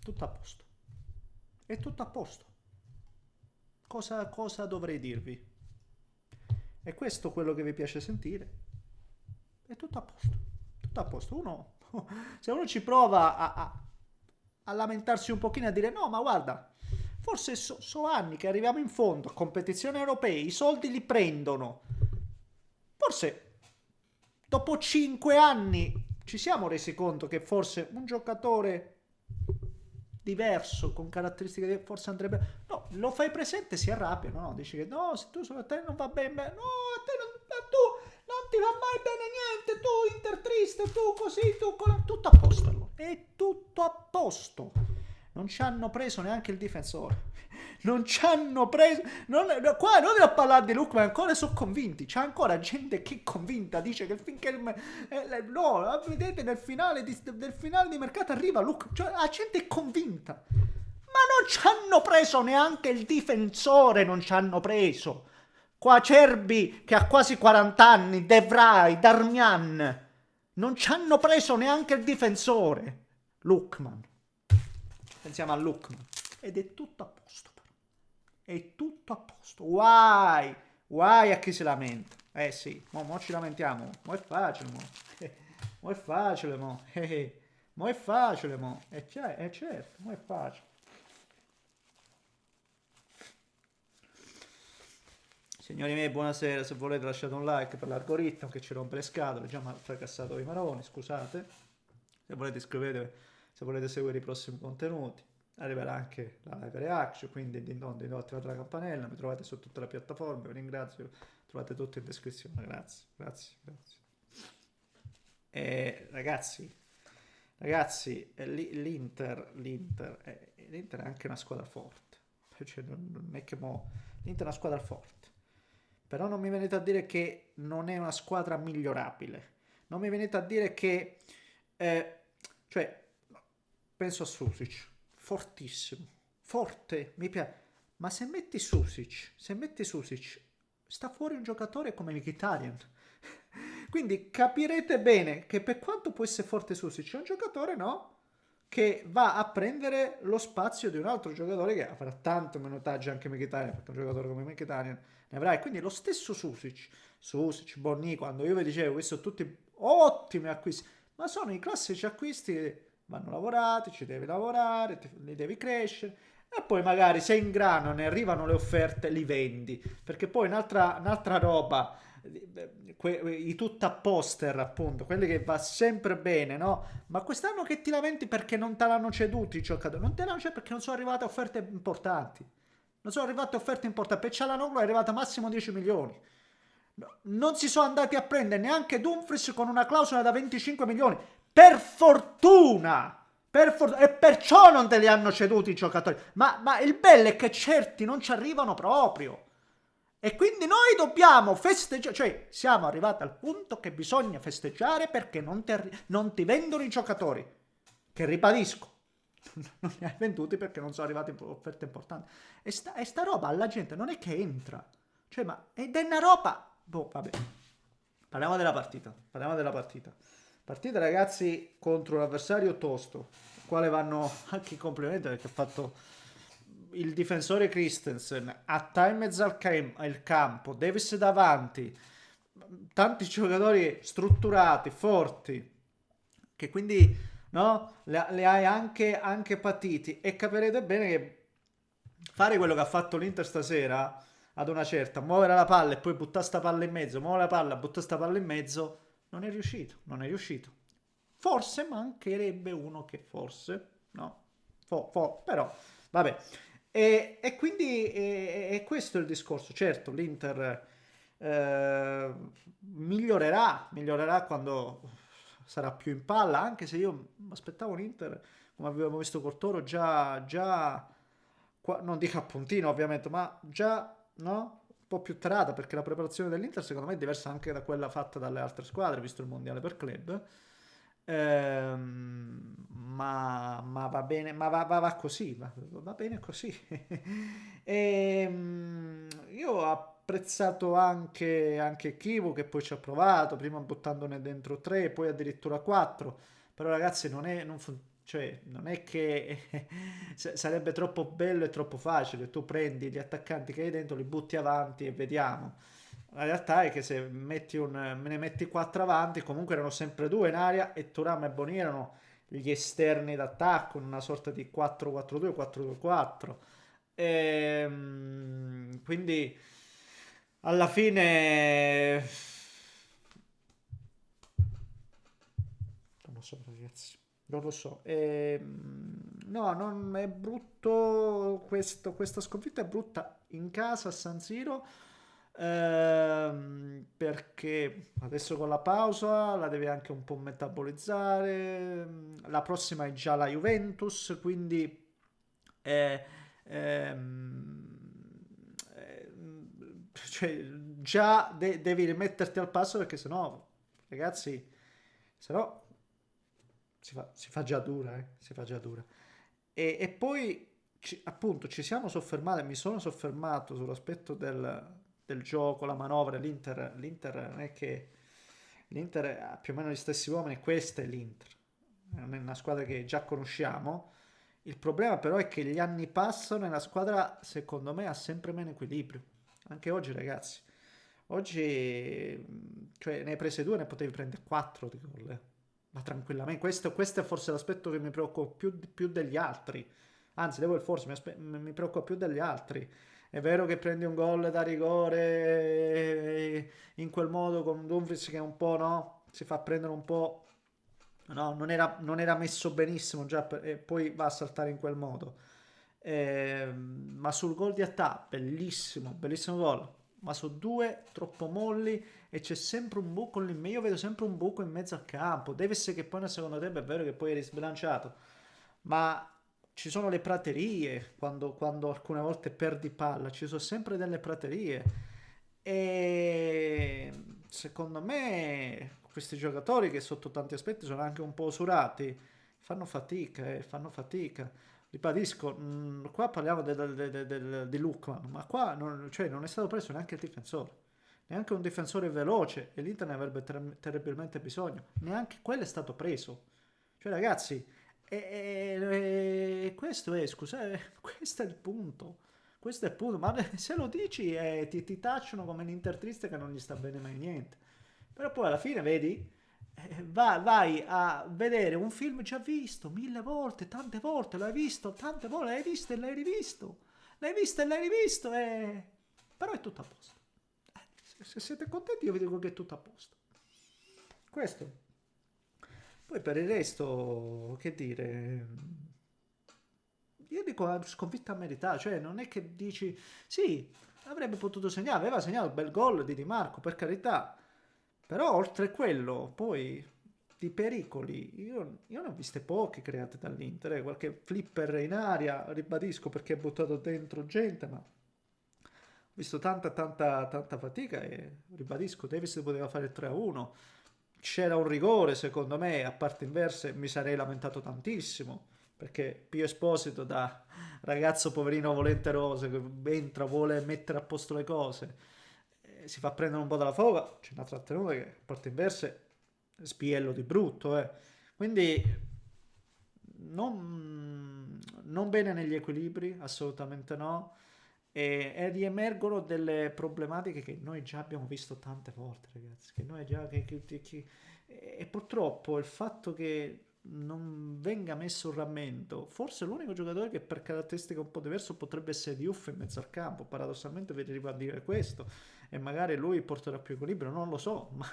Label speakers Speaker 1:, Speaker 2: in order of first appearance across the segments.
Speaker 1: Tutto a posto. È tutto a posto. Cosa dovrei dirvi? È questo quello che vi piace sentire? È tutto a posto. Tutto a posto. Se uno ci prova a lamentarsi un pochino, a dire no, ma guarda, forse so anni che arriviamo in fondo a competizioni europee, i soldi li prendono. Forse dopo 5 anni ci siamo resi conto che forse un giocatore diverso, con caratteristiche forse andrebbe... No, lo fai presente, si arrabbia, no? Dici che no, se tu a te non va bene, no, a te non, a tu non ti va mai bene niente, tu Inter triste, tu così, tu con... Tutto a posto, allora. È tutto a posto. Non ci hanno preso neanche il difensore. Non ci hanno preso. Qua non devo parlare di Luke, ma ancora sono convinti. C'è ancora gente che è convinta. Dice che finché. No, vedete nel finale, del finale di mercato arriva Luke. Cioè, la gente è convinta. Ma non ci hanno preso neanche il difensore. Non ci hanno preso. Qua Cerbi che ha quasi 40 anni. De Vrij, Darmian. Non ci hanno preso neanche il difensore. Lookman. Pensiamo a Lookman. Ed è tutto a posto, però. È tutto a posto. Guai. Guai a chi si lamenta. Eh sì, mo ci lamentiamo. Mo è facile, mo. Mo è facile, mo. Mo è facile, mo. Certo, mo è facile. Signori miei, buonasera. Se volete lasciate un like per l'algoritmo che ci rompe le scatole. Già mi ha fracassato i maroni, scusate. Se volete iscrivetevi, se volete seguire i prossimi contenuti. Arriverà anche la live reaction, quindi di non attivate la campanella, mi trovate su tutte le piattaforme, vi ringrazio, trovate tutto in descrizione, grazie, grazie, grazie. Ragazzi, ragazzi, l'Inter è anche una squadra forte, cioè, non è che l'Inter è una squadra forte, però non mi venite a dire che non è una squadra migliorabile, non mi venite a dire che, cioè, penso a Susic, fortissimo, forte, mi piace, ma se metti Susic, sta fuori un giocatore come Mkhitaryan. Quindi capirete bene che per quanto può essere forte Susic, è un giocatore, no? Che va a prendere lo spazio di un altro giocatore che avrà tanto minutaggio anche Mkhitaryan, perché un giocatore come Mkhitaryan ne avrà. E quindi lo stesso Susic, Bonni, quando io vi dicevo, questi sono tutti ottimi acquisti, ma sono i classici acquisti che vanno lavorati, ci devi lavorare, li devi crescere. E poi magari se in grano ne arrivano le offerte, li vendi. Perché poi un'altra roba, i tutta poster appunto, quelli che va sempre bene, no? Ma quest'anno che ti lamenti perché non te l'hanno ceduto i giocatori? Non te l'hanno ceduto perché non sono arrivate offerte importanti. Non sono arrivate offerte importanti. Per Cialanoglu è arrivata massimo 10 milioni. No, non si sono andati a prendere neanche Dumfries con una clausola da 25 milioni. Per fortuna! E perciò non te li hanno ceduti i giocatori. Ma il bello è che certi non ci arrivano proprio. E quindi noi dobbiamo festeggiare, cioè siamo arrivati al punto che bisogna festeggiare perché non ti vendono i giocatori. Che ribadisco, non li hai venduti perché non sono arrivati offerte importanti. E sta roba alla gente non è che entra. Cioè, ma ed è una roba... Boh, vabbè. Parliamo della partita. Parliamo della partita. Partita, ragazzi, contro un avversario tosto. Al quale vanno anche i complimenti perché ha fatto il difensore Christensen a time e mezzo al campo, Davis davanti, tanti giocatori strutturati, forti, che quindi no, le hai anche patiti e capirete bene che fare quello che ha fatto l'Inter stasera ad una certa, muovere la palla e poi buttare sta palla in mezzo, muovere la palla, buttare sta palla in mezzo, non è riuscito, non è riuscito. Forse mancherebbe uno che forse, no, però, vabbè. E quindi è questo il discorso. Certo, l'Inter migliorerà quando sarà più in palla, anche se io mi aspettavo un Inter, come abbiamo visto col Toro, già non dico a puntino ovviamente, ma già no? Un po' più tarata, perché la preparazione dell'Inter secondo me è diversa anche da quella fatta dalle altre squadre, visto il mondiale per club. Ma va bene, ma va così, va bene così. Io ho apprezzato anche Kivu che poi ci ha provato, prima buttandone dentro 3, poi addirittura 4, però ragazzi non è, non Cioè, non è che sarebbe troppo bello e troppo facile. Tu prendi gli attaccanti che hai dentro, li butti avanti e vediamo. La realtà è che se me ne metti 4 avanti, comunque erano sempre due in aria e Thuram e Boni erano gli esterni d'attacco, in una sorta di 4-4-2, 4-2-4. Quindi alla fine non lo so, ragazzi. Non lo so. No, non è brutto questa sconfitta è brutta in casa a San Siro. Perché adesso con la pausa la devi anche un po' metabolizzare. La prossima è già la Juventus, quindi eh, cioè, già devi rimetterti al passo perché sennò, ragazzi, sennò si fa già dura, si fa già dura. E poi, appunto, ci siamo soffermati, mi sono soffermato sull'aspetto del gioco, la manovra, l'Inter non è che l'Inter ha più o meno gli stessi uomini, questa è l'Inter, è una squadra che già conosciamo. Il problema però è che gli anni passano e la squadra, secondo me, ha sempre meno equilibrio. Anche oggi, ragazzi. Oggi, cioè, ne hai prese due, ne potevi prendere quattro di gol. Ma tranquillamente. Questo è forse l'aspetto che mi preoccupa più degli altri. Anzi, devo il forse mi preoccupa più degli altri. È vero che prendi un gol da rigore in quel modo con Dumfries che un po', no? Si fa prendere un po'. No, non era messo benissimo già e poi va a saltare in quel modo. Ma sul gol di Atta, bellissimo, bellissimo gol. Ma su due troppo molli e c'è sempre un buco lì. Io vedo sempre un buco in mezzo al campo. Deve essere che poi nel secondo tempo è vero che poi eri sbilanciato, ma ci sono le praterie quando alcune volte perdi palla. Ci sono sempre delle praterie. E secondo me questi giocatori che sotto tanti aspetti sono anche un po' usurati, fanno fatica, fanno fatica. Ribadisco, qua parliamo di Lookman, ma qua cioè, non è stato preso neanche il difensore, neanche un difensore veloce e l'Inter ne avrebbe terribilmente bisogno, neanche quello è stato preso. Cioè ragazzi, questo è, scusate, questo è il punto. Questo è il punto, ma se lo dici ti tacciono come l'Inter triste che non gli sta bene mai niente. Però poi alla fine, vedi, vai a vedere un film già visto mille volte, tante volte, l'hai visto, tante volte, l'hai visto e l'hai rivisto. L'hai visto e l'hai rivisto, però è tutto a posto. Se siete contenti io vi dico che è tutto a posto. Questo. Poi per il resto, che dire, io dico sconfitta meritata, cioè non è che dici sì, avrebbe potuto segnare, aveva segnato un bel gol di Di Marco, per carità, però oltre quello, poi di pericoli, io ne ho viste poche create dall'Inter, qualche flipper in aria, ribadisco perché è buttato dentro gente, ma ho visto tanta fatica e ribadisco, Davis poteva fare 3-1, c'era un rigore secondo me, a parte inverse mi sarei lamentato tantissimo, perché Pio Esposito da ragazzo poverino volenteroso che entra, vuole mettere a posto le cose, si fa prendere un po' dalla foga, c'è una trattenuta che a parte inverse spiello di brutto, quindi non bene negli equilibri, assolutamente no, e riemergono delle problematiche che noi già abbiamo visto tante volte, ragazzi, che noi già, e purtroppo il fatto che non venga messo un rammento, forse l'unico giocatore che per caratteristiche un po' diverso potrebbe essere Diouf in mezzo al campo, paradossalmente vi arrivo a dire questo, e magari lui porterà più equilibrio, non lo so, ma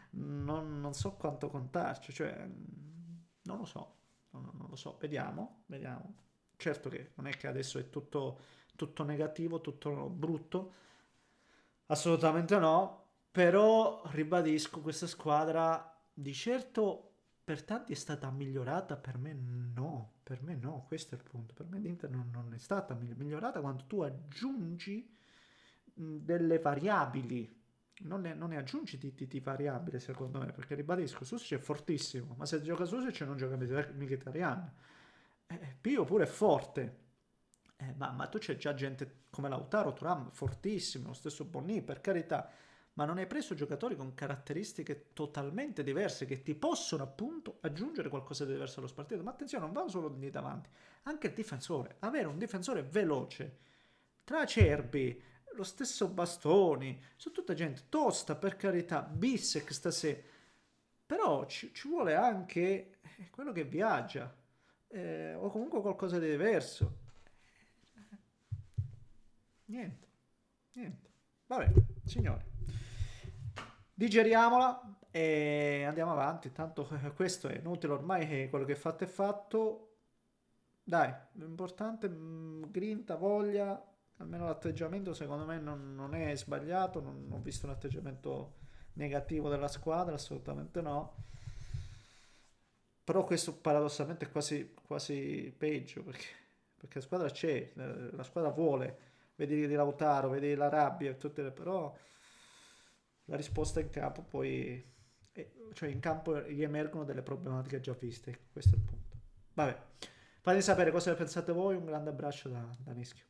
Speaker 1: non so quanto contarci, cioè non lo so, non lo so, vediamo, vediamo. Certo che non è che adesso è tutto negativo, tutto brutto, assolutamente no, però ribadisco, questa squadra di certo per tanti è stata migliorata, per me no, questo è il punto, per me l'Inter non è stata migliorata quando tu aggiungi delle variabili, non ne aggiungi di variabili secondo me, perché ribadisco, Susic è fortissimo, ma se gioca Susic non gioca Mkhitaryan. Pio pure è forte, ma tu c'è già gente come Lautaro, Thuram, fortissimo, lo stesso Bonni, per carità, ma non hai preso giocatori con caratteristiche totalmente diverse che ti possono appunto aggiungere qualcosa di diverso allo partito. Ma attenzione, non va solo lì davanti, anche il difensore, avere un difensore veloce, tra Acerbi, lo stesso Bastoni, sono tutta gente tosta per carità, Bissek stasera, però ci vuole anche quello che viaggia, o comunque qualcosa di diverso. Niente, niente. Vabbè, signori, digeriamola e andiamo avanti. Tanto questo è inutile ormai, quello che è fatto è fatto. Dai, l'importante, grinta, voglia, almeno l'atteggiamento secondo me non è sbagliato, non ho visto un atteggiamento negativo della squadra, assolutamente no. Però questo paradossalmente è quasi peggio perché la squadra c'è, la squadra vuole, vedi di Lautaro, vedi la rabbia, e tutte però la risposta in campo poi, cioè in campo gli emergono delle problematiche già viste, questo è il punto. Vabbè, fatemi sapere cosa ne pensate voi, un grande abbraccio da Nischio.